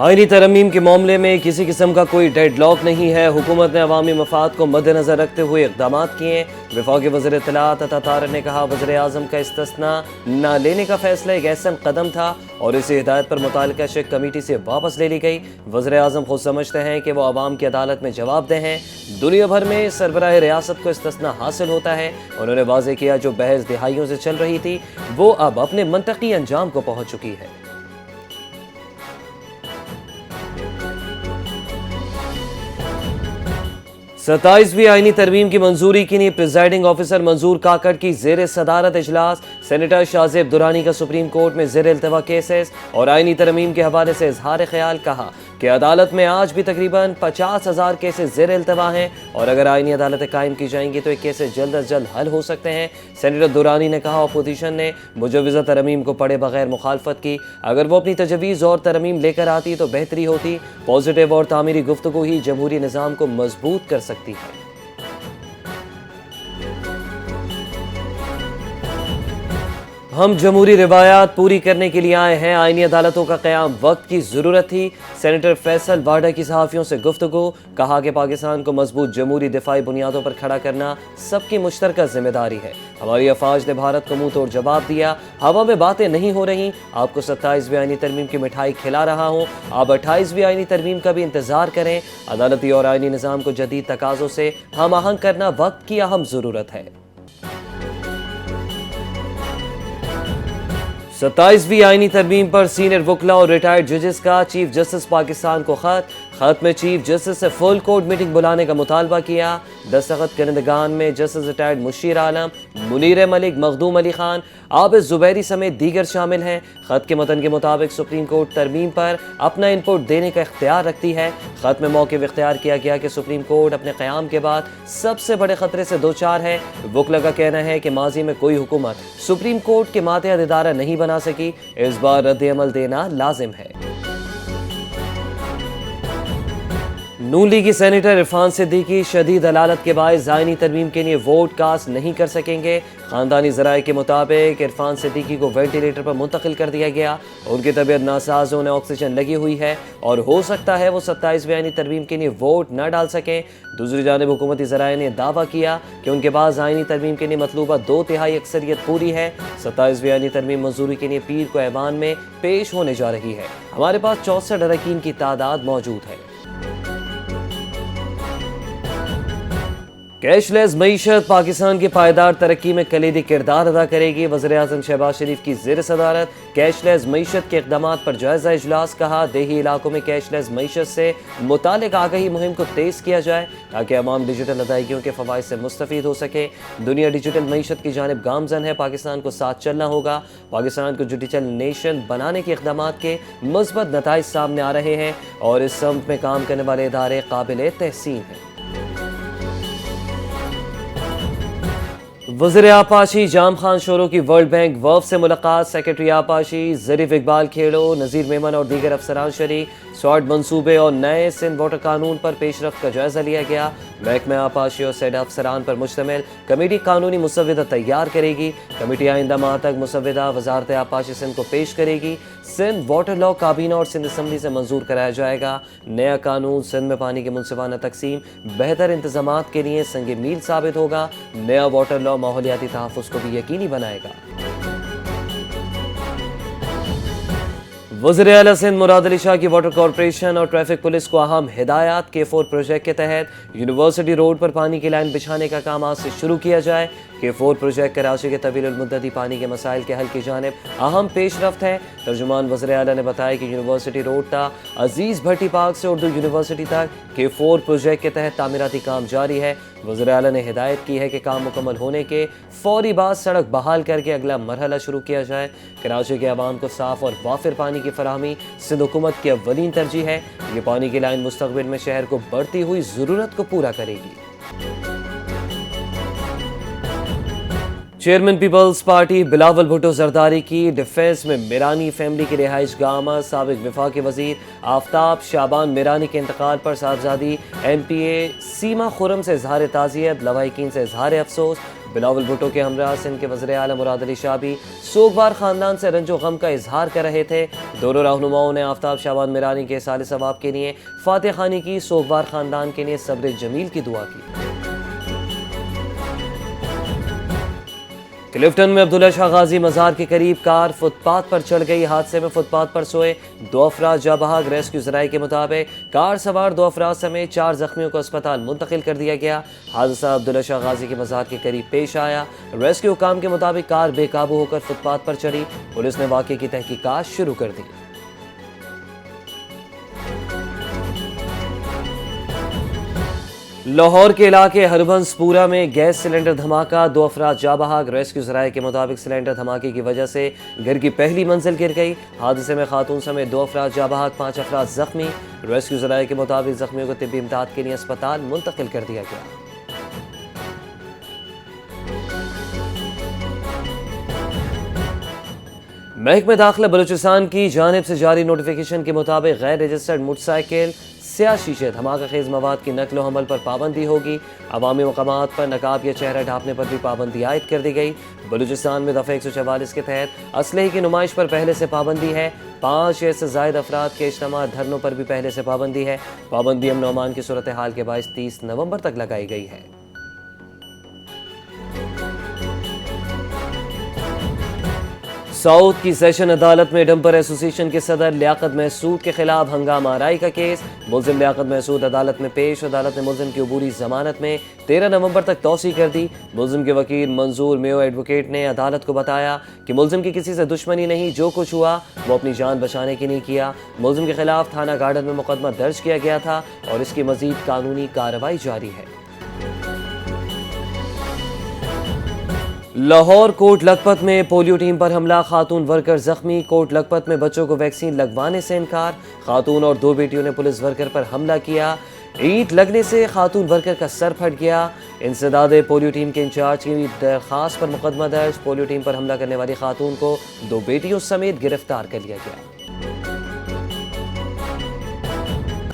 آئینی ترمیم کے معاملے میں کسی قسم کا کوئی ڈیڈ لاک نہیں ہے۔ حکومت نے عوامی مفاد کو مد نظر رکھتے ہوئے اقدامات کیے ہیں۔ وفاقی وزیر اطلاعات عطا طاہر نے کہا وزیر اعظم کا استثناء نہ لینے کا فیصلہ ایک احسن قدم تھا اور اسی ہدایت پر متعلقہ شق کمیٹی سے واپس لے لی گئی۔ وزیر اعظم خود سمجھتے ہیں کہ وہ عوام کی عدالت میں جواب دہ ہیں۔ دنیا بھر میں سربراہ ریاست کو استثناء حاصل ہوتا ہے۔ انہوں نے واضح کیا جو بحث دہائیوں سے چل رہی تھی وہ اب اپنے منطقی انجام کو پہنچ چکی ہے۔ 27ویں آئینی ترمیم کی منظوری کے لیے پریزائڈنگ آفیسر منظور کاکڑ کی زیر صدارت اجلاس۔ سینیٹر شاہ زیب درانی کا سپریم کورٹ میں زیر التوا کیسز اور آئینی ترمیم کے حوالے سے اظہار خیال۔ کہا کہ عدالت میں آج بھی تقریباً 50,000 کیسز زیر التوا ہیں اور اگر آئینی عدالتیں قائم کی جائیں گی تو یہ کیسز جلد از جلد حل ہو سکتے ہیں۔ سینیٹر درانی نے کہا اپوزیشن نے مجوزہ ترمیم کو پڑھے بغیر مخالفت کی۔ اگر وہ اپنی تجویز اور ترمیم لے کر آتی تو بہتری ہوتی۔ پازیٹیو اور تعمیری گفتگو ہی جمہوری نظام کو مضبوط کر سکتی ہے۔ ہم جمہوری روایات پوری کرنے کے لیے آئے ہیں۔ آئینی عدالتوں کا قیام وقت کی ضرورت تھی۔ سینیٹر فیصل واڈا کی صحافیوں سے گفتگو۔ کہا کہ پاکستان کو مضبوط جمہوری دفاعی بنیادوں پر کھڑا کرنا سب کی مشترکہ ذمہ داری ہے۔ ہماری افواج نے بھارت کو منہ توڑ جواب دیا۔ ہوا میں باتیں نہیں ہو رہی۔ آپ کو 27ویں آئینی ترمیم کی مٹھائی کھلا رہا ہوں۔ آپ 28ویں آئینی ترمیم کا بھی انتظار کریں۔ عدالتی اور آئینی نظام کو جدید تقاضوں سے ہم آہنگ کرنا وقت کی اہم ضرورت ہے۔ 27ویں آئینی ترمیم پر سینئر وکلاء اور ریٹائرڈ ججز کا چیف جسٹس پاکستان کو خط میں چیف جسٹس سے فل کورٹ میٹنگ بلانے کا مطالبہ کیا۔ دستخط کنندگان میں جسٹس ریٹائرڈ مشیر عالم، منیر ملک، مخدوم علی خان، عابد زبیری سمیت دیگر شامل ہیں۔ خط کے متن کے مطابق سپریم کورٹ ترمیم پر اپنا انپٹ دینے کا اختیار رکھتی ہے۔ خط میں موقف اختیار کیا گیا کہ سپریم کورٹ اپنے قیام کے بعد سب سے بڑے خطرے سے دوچار ہے۔ وکلاء کا کہنا ہے کہ ماضی میں کوئی حکومت سپریم کورٹ کے ماتحت ادارہ نہیں بنا سکی، اس بار رد عمل دینا لازم ہے۔ نون لیگی سینیٹر عرفان صدیقی شدید حلالت کے باعث آئینی ترمیم کے لیے ووٹ کاسٹ نہیں کر سکیں گے۔ خاندانی ذرائع کے مطابق عرفان صدیقی کو وینٹیلیٹر پر منتقل کر دیا گیا۔ ان کی طبیعت ناساز، انہیں آکسیجن لگی ہوئی ہے اور ہو سکتا ہے وہ 27ویں آئینی ترمیم کے لیے ووٹ نہ ڈال سکیں۔ دوسری جانب حکومتی ذرائع نے دعویٰ کیا کہ ان کے پاس آئینی ترمیم کے لیے مطلوبہ 2/3 اکثریت پوری ہے۔ 27ویں آئینی ترمیم منظوری کے لیے پیر کو ایوان میں پیش ہونے جا رہی ہے۔ ہمارے پاس 64 اراکین کی تعداد موجود ہے۔ کیش لیس معیشت پاکستان کی پائیدار ترقی میں کلیدی کردار ادا کرے گی۔ وزیر اعظم شہباز شریف کی زیر صدارت کیش لیس معیشت کے اقدامات پر جائزہ اجلاس۔ کہا دیہی علاقوں میں کیش لیس معیشت سے متعلق آگہی مہم کو تیز کیا جائے تاکہ عوام ڈیجیٹل ادائیگیوں کے فوائد سے مستفید ہو سکے۔ دنیا ڈیجیٹل معیشت کی جانب گامزن ہے، پاکستان کو ساتھ چلنا ہوگا۔ پاکستان کو ڈیجیٹل نیشن بنانے کے اقدامات کے مثبت نتائج سامنے آ رہے ہیں اور اس سمت میں کام کرنے والے ادارے قابل تحسین ہیں۔ وزیر آبپاشی جام خان شورو کی ورلڈ بینک وفد سے ملاقات۔ سیکرٹری آبپاشی ظریف اقبال کھیڑو، نذیر میمن اور دیگر افسران شریک۔ سواٹ منصوبے اور نئے سندھ واٹر قانون پر پیش رفت کا جائزہ لیا گیا۔ محکمہ آبپاشی اور سیڈا افسران پر مشتمل کمیٹی قانونی مسودہ تیار کرے گی۔ کمیٹی آئندہ ماہ تک مسودہ وزارت آبپاشی سندھ کو پیش کرے گی۔ سندھ واٹر لا کابینہ اور سندھ اسمبلی سے منظور کرایا جائے گا۔ نیا قانون سندھ میں پانی کی منصفانہ تقسیم، بہتر انتظامات کے لیے سنگ میل ثابت ہوگا۔ نیا واٹر لا ماحولیاتی تحفظ کو بھی یقینی بنائے گا۔ وزیر اعلیٰ سندھ مراد علی شاہ کی واٹر کارپوریشن اور ٹریفک پولیس کو اہم ہدایات۔ K4 پروجیکٹ کے تحت یونیورسٹی روڈ پر پانی کی لائن بچھانے کا کام آج سے شروع کیا جائے۔ K4 پروجیکٹ کراچی کے طویل المدتی پانی کے مسائل کے حل کی جانب اہم پیش رفت ہے۔ ترجمان وزیر اعلیٰ نے بتایا کہ یونیورسٹی روڈ تا عزیز بھٹی پارک سے اردو یونیورسٹی تک K4 پروجیکٹ کے تحت تعمیراتی کام جاری ہے۔ وزیر اعلیٰ نے ہدایت کی ہے کہ کام مکمل ہونے کے فوری بعد سڑک بحال کر کے اگلا مرحلہ شروع کیا جائے۔ کراچی کے عوام کو صاف اور وافر پانی کی فراہمی سندھ حکومت کی اولین ترجیح ہے۔ یہ پانی کی لائن مستقبل میں شہر کو بڑھتی ہوئی ضرورت کو پورا کرے گی۔ Chairman Peoples Party Bilawal Bhutto Zardari کی ڈیفنس میں میرانی فیملی کی رہائش گاہ آمد۔ سابق وفاقی وزیر آفتاب شعبان میرانی کے انتقال پر صاحبزادی ایم پی اے سیما خرم سے اظہار تعزیت، لواحقین سے اظہار افسوس۔ بلاول بھٹو کے ہمراہ سندھ کے وزیر اعلیٰ مراد علی شاہ بھی سوگوار خاندان سے رنج و غم کا اظہار کر رہے تھے۔ دونوں رہنماؤں نے آفتاب شعبان میرانی کے احصال ثواب کے لیے فاتح خوانی کی، سوگوار خاندان کے لیے صبر جمیل کی دعا کی۔ کلفٹن میں عبداللہ شاہ غازی مزار کے قریب کار فٹ پاتھ پر چڑھ گئی۔ حادثے میں فٹ پاتھ پر سوئے 2 افراد جاں بحق۔ ریسکیو ذرائع کے مطابق کار سوار 2 افراد سمیت 4 زخمیوں کو اسپتال منتقل کر دیا گیا۔ حادثہ عبداللہ شاہ غازی کے مزار کے قریب پیش آیا۔ ریسکیو حکام کے مطابق کار بے قابو ہو کر فٹ پاتھ پر چڑھی۔ پولیس نے واقعے کی تحقیقات شروع کر دی۔ لاہور کے علاقے ہربنس پورہ میں گیس سلنڈر دھماکہ، 2 افراد جاں بحق۔ ریسکیو ذرائع کے مطابق سلنڈر دھماکے کی وجہ سے گھر کی پہلی منزل گر گئی۔ حادثے میں خاتون سمیت 2 افراد جاں بحق، 5 افراد زخمی۔ ریسکیو ذرائع کے مطابق زخمیوں کو طبی امداد کے لیے اسپتال منتقل کر دیا گیا۔ محکمہ داخلہ بلوچستان کی جانب سے جاری نوٹیفیکیشن کے مطابق غیر رجسٹرڈ موٹر سائیکل، سیاہ شیشے، دھماکہ خیز مواد کی نقل و حمل پر پابندی ہوگی۔ عوامی مقامات پر نقاب یا چہرہ ڈھانپنے پر بھی پابندی عائد کر دی گئی۔ بلوچستان میں دفعہ 144 کے تحت اسلحے کی نمائش پر پہلے سے پابندی ہے۔ 5 یا اس سے زائد افراد کے اجتماع، دھرنوں پر بھی پہلے سے پابندی ہے۔ پابندی امن و امان کی صورتحال کے باعث 30 نومبر تک لگائی گئی ہے۔ ساؤتھ کی سیشن عدالت میں ڈمپر ایسوسی ایشن کے صدر لیاقت محسود کے خلاف ہنگامہ آرائی کا کیس۔ ملزم لیاقت محسود عدالت میں پیش۔ عدالت نے ملزم کی عبوری ضمانت میں 13 نومبر تک توسیع کر دی۔ ملزم کے وکیل منظور میو ایڈوکیٹ نے عدالت کو بتایا کہ ملزم کی کسی سے دشمنی نہیں، جو کچھ ہوا وہ اپنی جان بچانے کے لیے کیا۔ ملزم کے خلاف تھانہ گارڈن میں مقدمہ درج کیا گیا تھا اور اس کی مزید قانونی کارروائی جاری ہے۔ لاہور کوٹ لکھپت میں پولیو ٹیم پر حملہ، خاتون ورکر زخمی۔ کوٹ لکھپت میں بچوں کو ویکسین لگوانے سے انکار، خاتون اور 2 بیٹیوں نے پولیس ورکر پر حملہ کیا۔ اینٹ لگنے سے خاتون ورکر کا سر پھٹ گیا۔ انسداد پولیو ٹیم کے انچارج کی درخواست پر مقدمہ درج۔ پولیو ٹیم پر حملہ کرنے والی خاتون کو 2 بیٹیوں سمیت گرفتار کر لیا گیا۔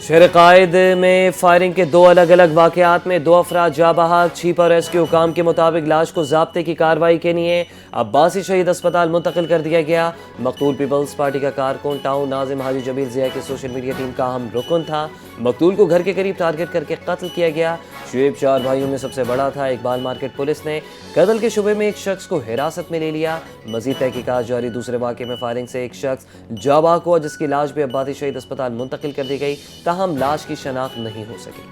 شہر قائد میں فائرنگ کے 2 الگ الگ واقعات میں 2 افراد جاں بحق۔ چھیپا ریسکیو حکام کے مطابق لاش کو ضابطے کی کارروائی کے لیے عباسی شہید اسپتال منتقل کر دیا گیا۔ مقتول پیپلز پارٹی کا کارکن ٹاؤن ناظم حاجی جمیل ضیاء کی سوشل میڈیا ٹیم کا اہم رکن تھا۔ مقتول کو گھر کے قریب ٹارگٹ کر کے قتل کیا گیا۔ شعیب 4 بھائیوں میں سب سے بڑا تھا۔ اقبال مارکیٹ پولیس نے قتل کے شبے میں ایک شخص کو حراست میں لے لیا۔ مزید تحقیقات جاری۔ دوسرے واقعے میں فائرنگ سے ایک شخص جاں بحق ہوا، جس کی لاش بھی عباسی شہید اسپتال منتقل کر دی گئی، تاہم لاش کی شناخت نہیں ہو سکی۔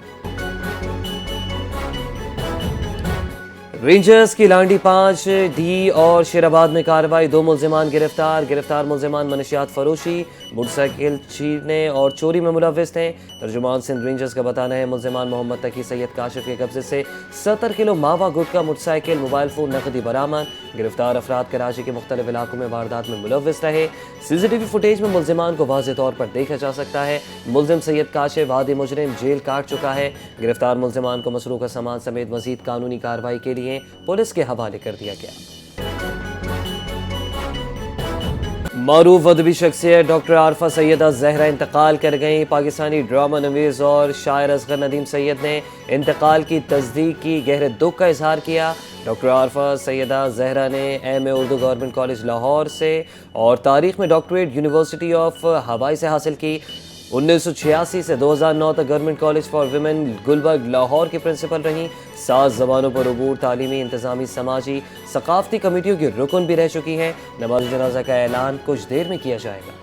رینجرز کی لانڈی 5 ڈی اور شیر آباد میں کارروائی، 2 ملزمان گرفتار ملزمان منشیات فروشی، موٹر سائیکل چھیننے اور چوری میں ملوث تھے۔ ترجمان سندھ رینجرز کا بتانا ہے ملزمان محمد تقی سید کاشف کے قبضے سے 70 کلو ماوا گٹکا، موٹر سائیکل، موبائل فون، نقدی برآمد۔ گرفتار افراد کراچی کے مختلف علاقوں میں واردات میں ملوث رہے۔ CCTV فوٹیج میں ملزمان کو واضح طور پر دیکھا جا سکتا ہے۔ ملزم سید کاشف وادی مجرم جیل کاٹ چکا ہے۔ گرفتار ملزمان کو مسروقہ سامان سمیت مزید قانونی کارروائی کے لیے پولیس کے حوالے کر دیا گیا۔ معروف ادبی شخصیت ڈاکٹر عارفہ سیدہ زہرا انتقال کر گئیں۔ پاکستانی ڈرامہ نویس اور شاعر اصغر ندیم سید نے انتقال کی تصدیق کی، گہرے دکھ کا اظہار کیا۔ ڈاکٹر عارفہ سیدہ زہرا نے ایم اے اردو گورنمنٹ کالج لاہور سے اور تاریخ میں ڈاکٹریٹ یونیورسٹی آف ہوائی سے حاصل کی۔ 1986 سے 2009 تک government college for women Gulberg Lahore کی پرنسپل رہیں۔ 7 زبانوں پر عبور، تعلیمی، انتظامی، سماجی، ثقافتی کمیٹیوں کی رکن بھی رہ چکی ہیں۔ نماز جنازہ کا اعلان کچھ دیر میں کیا جائے گا۔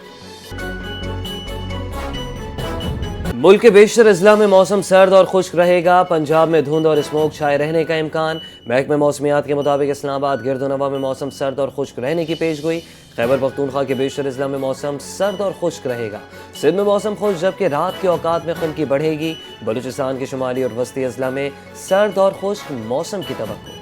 ملک کے بیشتر اضلاع میں موسم سرد اور خشک رہے گا۔ پنجاب میں دھند اور اسموگ چھائے رہنے کا امکان۔ محکمہ موسمیات کے مطابق اسلام آباد، گرد و نواح میں موسم سرد اور خشک رہنے کی پیش گوئی۔ خیبر پختونخوا کے بیشتر اضلاع میں موسم سرد اور خشک رہے گا۔ سندھ میں موسم خشک، جبکہ رات کے اوقات میں خنکی بڑھے گی۔ بلوچستان کے شمالی اور وسطی اضلاع میں سرد اور خشک موسم کی توقع۔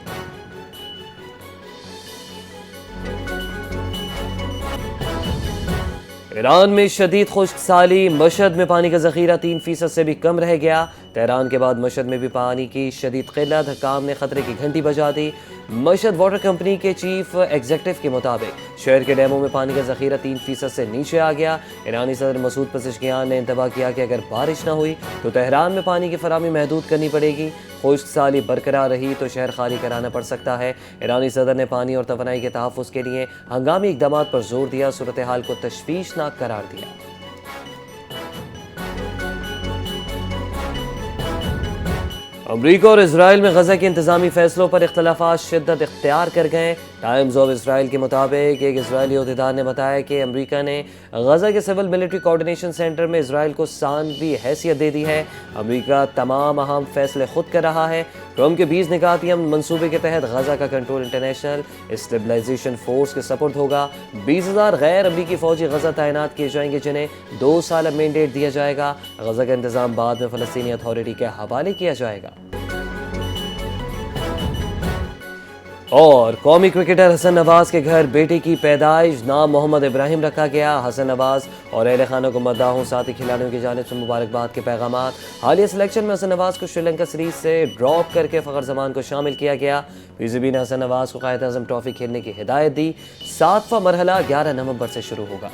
ایران میں شدید خشک سالی، مشہد میں پانی کا ذخیرہ 3% سے بھی کم رہ گیا۔ تہران کے بعد مشہد میں بھی پانی کی شدید قلت، حکام نے خطرے کی گھنٹی بجا دی۔ مشہد واٹر کمپنی کے چیف ایگزیکٹو کے مطابق شہر کے ڈیموں میں پانی کا ذخیرہ 3% سے نیچے آ گیا۔ ایرانی صدر مسعود پزشکیان نے انتباہ کیا کہ اگر بارش نہ ہوئی تو تہران میں پانی کی فراہمی محدود کرنی پڑے گی۔ خشک سالی برقرار رہی تو شہر خالی کرانا پڑ سکتا ہے۔ ایرانی صدر نے پانی اور توانائی کے تحفظ کے لیے ہنگامی اقدامات پر زور دیا، صورتحال کو تشویشناک قرار دیا۔ امریکہ اور اسرائیل میں غزہ کے انتظامی فیصلوں پر اختلافات شدت اختیار کر گئے۔ ٹائمز آف اسرائیل کے مطابق ایک اسرائیلی عہدیدار نے بتایا کہ امریکہ نے غزہ کے سول ملٹری کوارڈینیشن سینٹر میں اسرائیل کو ثانوی حیثیت دے دی ہے۔ امریکہ تمام اہم فیصلے خود کر رہا ہے۔ ٹرمپ کے 20 نکاتی امن منصوبے کے تحت غزہ کا کنٹرول انٹرنیشنل اسٹیبلائزیشن فورس کے سپرد ہوگا۔ 20,000 غیر امریکی فوجی غزہ تعینات کیے جائیں گے، جنہیں 2 سال مینڈیٹ دیا جائے گا۔ غزہ کا انتظام بعد میں فلسطینی اتھارٹی کے حوالے کیا جائے گا۔ اور قومی کرکٹر حسن نواز کے گھر بیٹے کی پیدائش، نام محمد ابراہیم رکھا گیا۔ حسن نواز اور اہل خانہ کو مداحوں ساتھی کھلاڑیوں کی جانب سے مبارکباد کے پیغامات۔ حالیہ سلیکشن میں حسن نواز کو سری لنکا سیریز سے ڈراپ کر کے فخر زمان کو شامل کیا گیا۔ پی سی بی نے حسن نواز کو قائد اعظم ٹرافی کھیلنے کی ہدایت دی۔ 7واں مرحلہ 11 نومبر سے شروع ہوگا۔